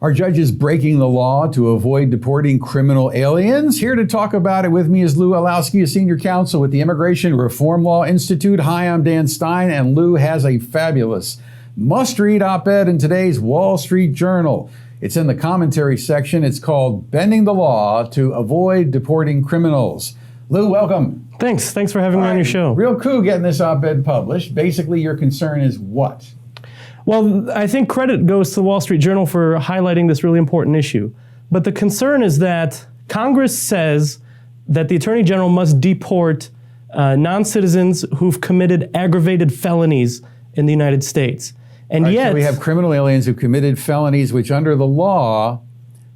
Are judges breaking the law to avoid deporting criminal aliens? Here to talk about it with me is Lou Olowski, a senior counsel with the Immigration Reform Law Institute. Hi, I'm Dan Stein, and Lou has a fabulous must-read op-ed in today's Wall Street Journal. It's in the commentary section. It's called Bending the Law to Avoid Deporting Criminals. Lou, welcome. Thanks for having me on your show. Real coup getting this op-ed published. Basically, your concern is what? Well, I think credit goes to the Wall Street Journal for highlighting this really important issue. But the concern is that Congress says that the Attorney General must deport non-citizens who've committed aggravated felonies in the United States. And right, yet, so we have criminal aliens who committed felonies which under the law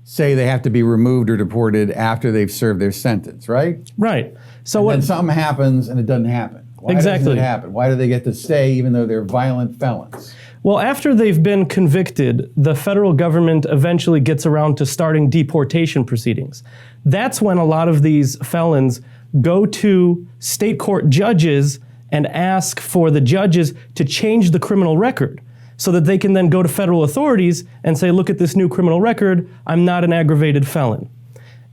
say they have to be removed or deported after they've served their sentence, right? Right. So and what? then something happens and it doesn't happen. Why Exactly. doesn't it happen? Why do they get to stay even though they're violent felons? Well, after they've been convicted, the federal government eventually gets around to starting deportation proceedings. That's when a lot of these felons go to state court judges and ask for the judges to change the criminal record so that they can then go to federal authorities and say, look at this new criminal record, I'm not an aggravated felon.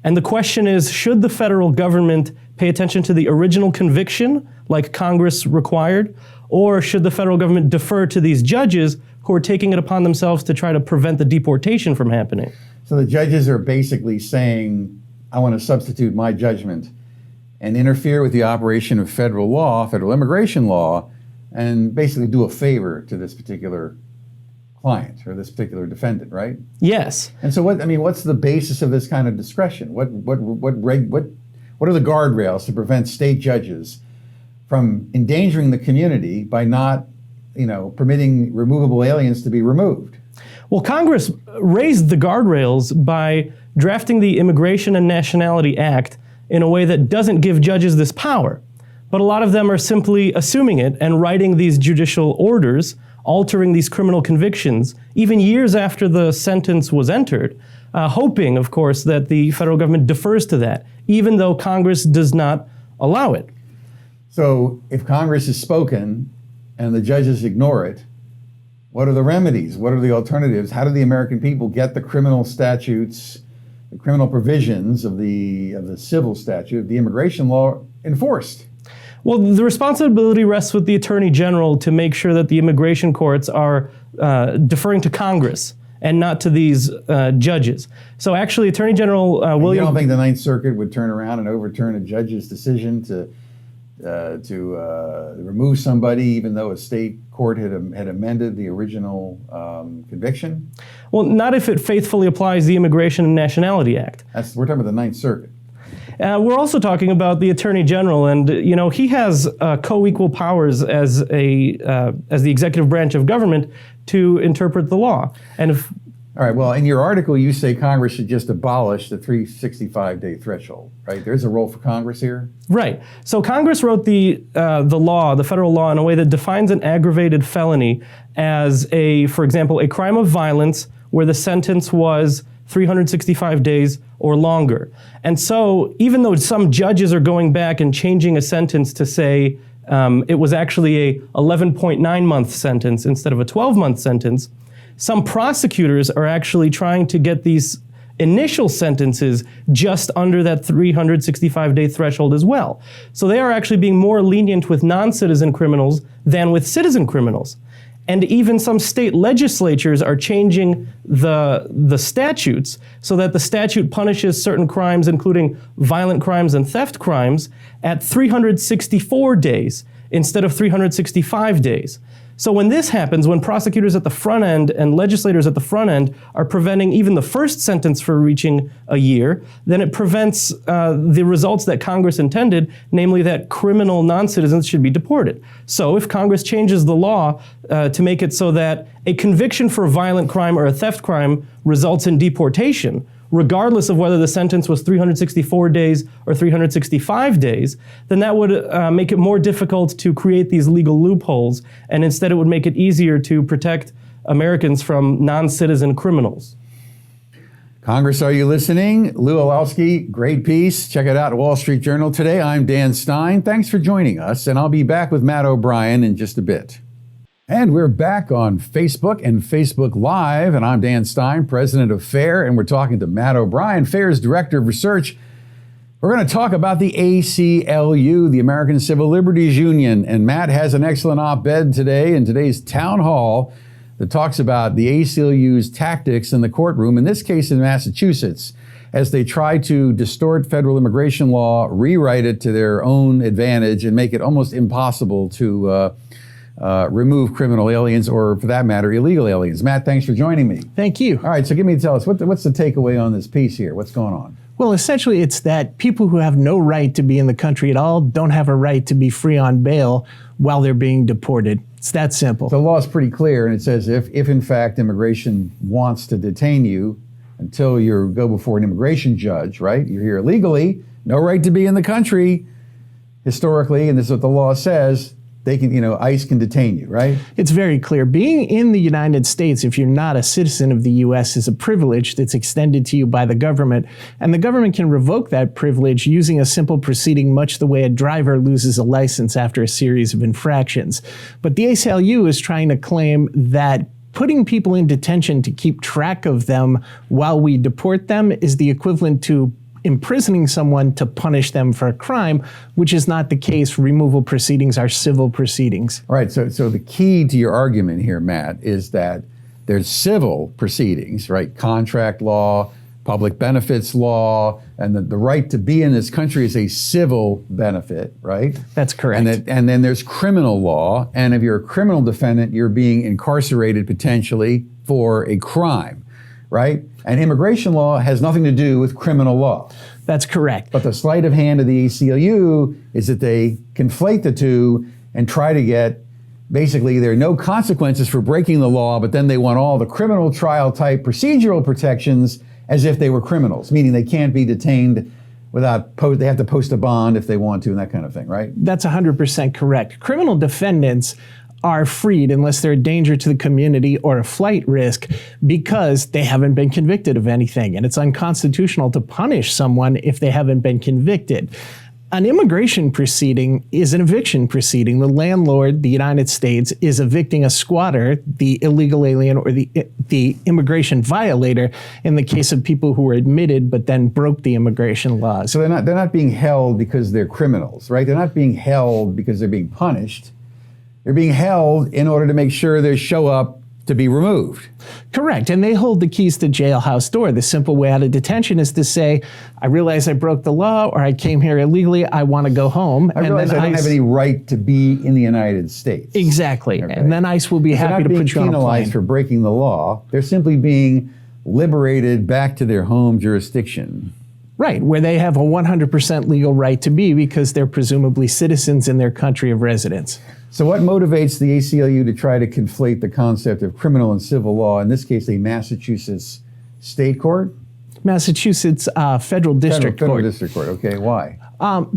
And the question is, should the federal government pay attention to the original conviction like Congress required, or should the federal government defer to these judges who are taking it upon themselves to try to prevent the deportation from happening? So the judges are basically saying, I want to substitute my judgment and interfere with the operation of federal law, federal immigration law, and basically do a favor to this particular client or this particular defendant, right? Yes. And so what's the basis of this kind of discretion? What are the guardrails to prevent state judges from endangering the community by not, permitting removable aliens to be removed? Well, Congress raised the guardrails by drafting the Immigration and Nationality Act in a way that doesn't give judges this power. But a lot of them are simply assuming it and writing these judicial orders, altering these criminal convictions, even years after the sentence was entered, hoping, of course, that the federal government defers to that, even though Congress does not allow it. So if Congress has spoken and the judges ignore it, what are the remedies? What are the alternatives? How do the American people get the criminal statutes, the criminal provisions of the civil statute, of the immigration law enforced? Well, the responsibility rests with the Attorney General to make sure that the immigration courts are deferring to Congress and not to these judges. So actually, Attorney General William... You don't think the Ninth Circuit would turn around and overturn a judge's decision to remove somebody even though a state court had amended the original conviction? Well, not if it faithfully applies the Immigration and Nationality Act. We're talking about the Ninth Circuit. We're also talking about the Attorney General, and he has co-equal powers as the executive branch of government to interpret the law. And if all right, well, in your article, you say Congress should just abolish the 365-day threshold, right? There's a role for Congress here? Right. So Congress wrote the law, the federal law, in a way that defines an aggravated felony as for example, a crime of violence where the sentence was 365 days or longer. And so even though some judges are going back and changing a sentence to say it was actually a 11.9-month sentence instead of a 12-month sentence, some prosecutors are actually trying to get these initial sentences just under that 365-day threshold as well. So they are actually being more lenient with non-citizen criminals than with citizen criminals. And even some state legislatures are changing the statutes so that the statute punishes certain crimes, including violent crimes and theft crimes, at 364 days instead of 365 days. So when this happens, when prosecutors at the front end and legislators at the front end are preventing even the first sentence from reaching a year, then it prevents the results that Congress intended, namely that criminal non-citizens should be deported. So if Congress changes the law to make it so that a conviction for a violent crime or a theft crime results in deportation, regardless of whether the sentence was 364 days or 365 days, then that would make it more difficult to create these legal loopholes, and instead it would make it easier to protect Americans from non-citizen criminals. Congress, are you listening? Lou Olowski, great piece. Check it out at Wall Street Journal today. I'm Dan Stein. Thanks for joining us, and I'll be back with Matt O'Brien in just a bit. And we're back on Facebook and Facebook Live, and I'm Dan Stein, president of FAIR, and we're talking to Matt O'Brien, FAIR's director of research. We're going to talk about the ACLU, the American Civil Liberties Union, and Matt has an excellent op-ed today in today's town hall that talks about the ACLU's tactics in the courtroom, in this case in Massachusetts, as they try to distort federal immigration law, rewrite it to their own advantage, and make it almost impossible to remove criminal aliens, or for that matter, illegal aliens. Matt, thanks for joining me. Thank you. All right, so tell us, what's the takeaway on this piece here? What's going on? Well, essentially, it's that people who have no right to be in the country at all don't have a right to be free on bail while they're being deported. It's that simple. The law is pretty clear, and it says if in fact immigration wants to detain you until you go before an immigration judge, right? You're here illegally, no right to be in the country historically, and this is what the law says. They can, ICE can detain you, right? It's very clear. Being in the United States, if you're not a citizen of the U.S., is a privilege that's extended to you by the government. And the government can revoke that privilege using a simple proceeding, much the way a driver loses a license after a series of infractions. But the ACLU is trying to claim that putting people in detention to keep track of them while we deport them is the equivalent to imprisoning someone to punish them for a crime, which is not the case. Removal proceedings are civil proceedings. All right, so the key to your argument here, Matt, is that there's civil proceedings, right? Contract law, public benefits law, and the right to be in this country is a civil benefit, right? That's correct. And then there's criminal law, and if you're a criminal defendant, you're being incarcerated potentially for a crime, right? And immigration law has nothing to do with criminal law. That's correct. But the sleight of hand of the ACLU is that they conflate the two and try to get, basically, there are no consequences for breaking the law, but then they want all the criminal trial type procedural protections as if they were criminals, meaning they can't be detained without, they have to post a bond if they want to, and that kind of thing, right? That's 100% correct. Criminal defendants are freed unless they're a danger to the community or a flight risk because they haven't been convicted of anything. And it's unconstitutional to punish someone if they haven't been convicted. An immigration proceeding is an eviction proceeding. The landlord, the United States, is evicting a squatter, the illegal alien or the immigration violator, in the case of people who were admitted but then broke the immigration laws. So they're not being held because they're criminals, right? They're not being held because they're being punished. They're being held in order to make sure they show up to be removed. Correct. And they hold the keys to jailhouse door. The simple way out of detention is to say, I realize I broke the law, or I came here illegally, I want to go home. I realize I don't have any right to be in the United States. Exactly. Okay. And then ICE will be happy to put you on a plane. They're not being penalized for breaking the law. They're simply being liberated back to their home jurisdiction. Right, where they have a 100% legal right to be because they're presumably citizens in their country of residence. So what motivates the ACLU to try to conflate the concept of criminal and civil law, in this case, a Massachusetts state court? Massachusetts Federal District Court. Federal District Court, okay, why?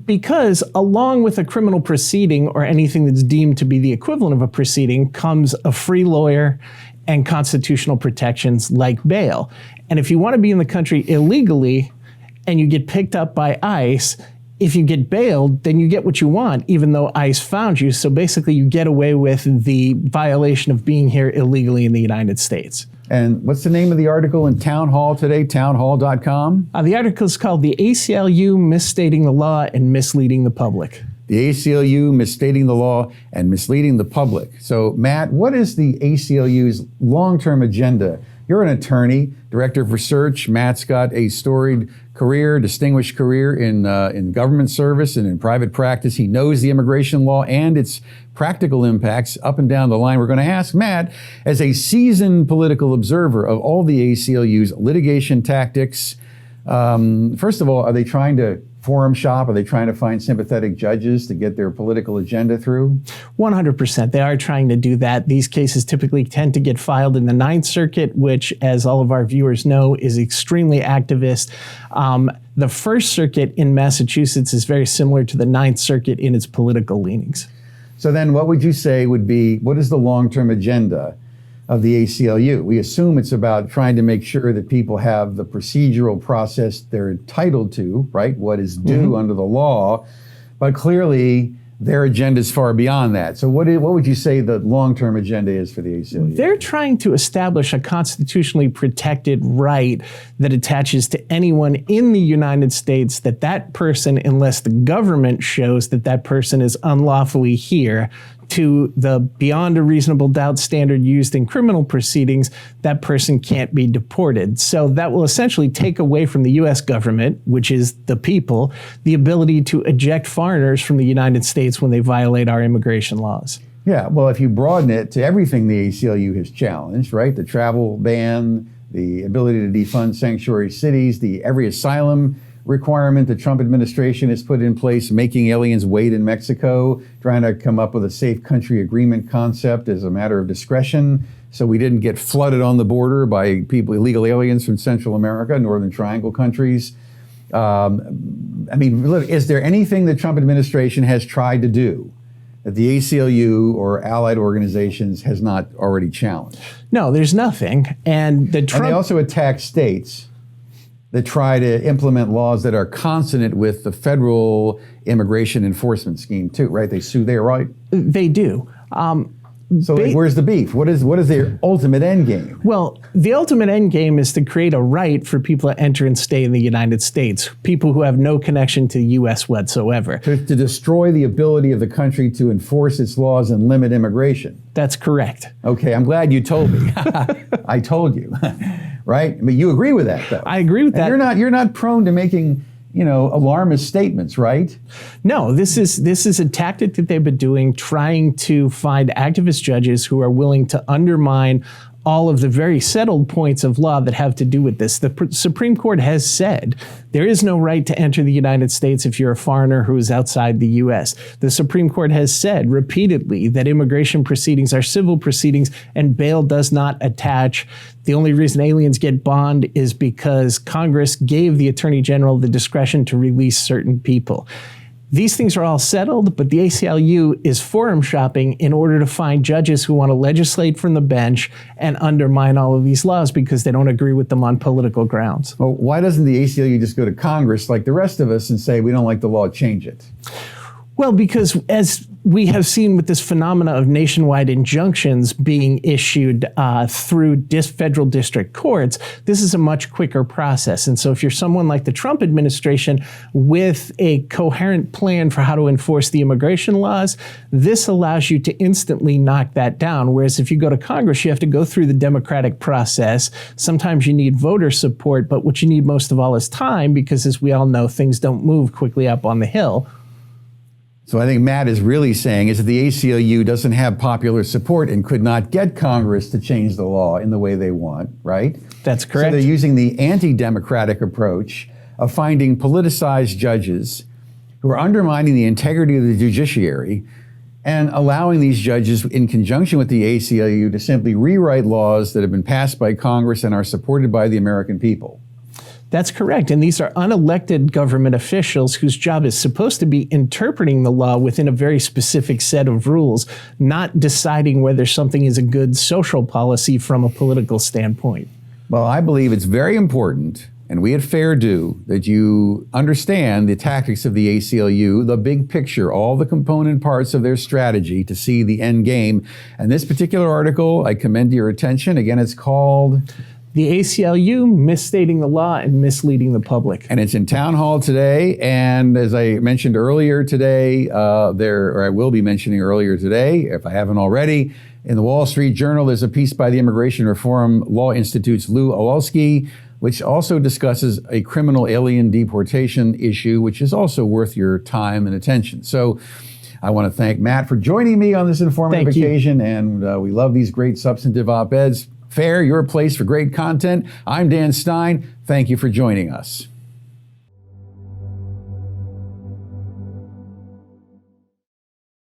Because along with a criminal proceeding or anything that's deemed to be the equivalent of a proceeding comes a free lawyer and constitutional protections like bail. And if you want to be in the country illegally and you get picked up by ICE, if you get bailed, then you get what you want, even though ICE found you. So basically, you get away with the violation of being here illegally in the United States. And what's the name of the article in Town Hall today, townhall.com? The article is called The ACLU Misstating the Law and Misleading the Public. The ACLU misstating the law and misleading the public. So, Matt, what is the ACLU's long-term agenda? You're an attorney, director of research. Matt's got a storied career, distinguished career in government service and in private practice. He knows the immigration law and its practical impacts up and down the line. We're going to ask Matt, as a seasoned political observer of all the ACLU's litigation tactics, first of all, are they trying to forum shop? Are they trying to find sympathetic judges to get their political agenda through? 100%. They are trying to do that. These cases typically tend to get filed in the Ninth Circuit, which, as all of our viewers know, is extremely activist. The First Circuit in Massachusetts is very similar to the Ninth Circuit in its political leanings. So then what would you say would be, what is the long-term agenda of the ACLU? We assume it's about trying to make sure that people have the procedural process they're entitled to, right? What is due under the law. But clearly, their agenda is far beyond that. So what would you say the long-term agenda is for the ACLU? They're trying to establish a constitutionally protected right that attaches to anyone in the United States that person, unless the government shows that person is unlawfully here, to the beyond a reasonable doubt standard used in criminal proceedings, that person can't be deported. So that will essentially take away from the U.S. government, which is the people, the ability to eject foreigners from the United States when they violate our immigration laws. Yeah, well, if you broaden it to everything the ACLU has challenged, right? The travel ban, the ability to defund sanctuary cities, every asylum requirement the Trump administration has put in place, making aliens wait in Mexico, trying to come up with a safe country agreement concept as a matter of discretion, so we didn't get flooded on the border by illegal aliens from Central America, Northern Triangle countries. I mean, look, is there anything the Trump administration has tried to do that the ACLU or allied organizations has not already challenged? No, there's nothing. And they also attack states that try to implement laws that are consonant with the federal immigration enforcement scheme too, right? They sue there, right? They do. So where's the beef? What is their ultimate end game? Well, the ultimate end game is to create a right for people to enter and stay in the United States, people who have no connection to the U.S. whatsoever. To destroy the ability of the country to enforce its laws and limit immigration. That's correct. Okay, I'm glad you told me. I told you, right? I mean, you agree with that, though. I agree with that. You're not prone to making, alarmist statements, right? No, this is a tactic that they've been doing, trying to find activist judges who are willing to undermine all of the very settled points of law that have to do with this. The Supreme Court has said there is no right to enter the United States if you're a foreigner who is outside the U.S. The Supreme Court has said repeatedly that immigration proceedings are civil proceedings and bail does not attach. The only reason aliens get bond is because Congress gave the Attorney General the discretion to release certain people. These things are all settled, but the ACLU is forum shopping in order to find judges who want to legislate from the bench and undermine all of these laws because they don't agree with them on political grounds. Well, why doesn't the ACLU just go to Congress like the rest of us and say, we don't like the law, change it? Well, because as we have seen with this phenomena of nationwide injunctions being issued through federal district courts, this is a much quicker process. And so if you're someone like the Trump administration with a coherent plan for how to enforce the immigration laws, this allows you to instantly knock that down. Whereas if you go to Congress, you have to go through the democratic process. Sometimes you need voter support, but what you need most of all is time, because as we all know, things don't move quickly up on the Hill. So I think Matt is really saying is that the ACLU doesn't have popular support and could not get Congress to change the law in the way they want, right? That's correct. So they're using the anti-democratic approach of finding politicized judges who are undermining the integrity of the judiciary and allowing these judges, in conjunction with the ACLU, to simply rewrite laws that have been passed by Congress and are supported by the American people. That's correct. And these are unelected government officials whose job is supposed to be interpreting the law within a very specific set of rules, not deciding whether something is a good social policy from a political standpoint. Well, I believe it's very important, and we at Fair do, that you understand the tactics of the ACLU, the big picture, all the component parts of their strategy to see the end game. And this particular article, I commend to your attention. Again, it's called The ACLU, Misstating the Law and Misleading the Public. And it's in Town Hall today. And as I mentioned earlier today, I will be mentioning earlier today, if I haven't already, in the Wall Street Journal, there's a piece by the Immigration Reform Law Institute's Lou Olowski, which also discusses a criminal alien deportation issue, which is also worth your time and attention. So I want to thank Matt for joining me on this informative occasion. And we love these great substantive op-eds. Fair, your place for great content. I'm Dan Stein. Thank you for joining us.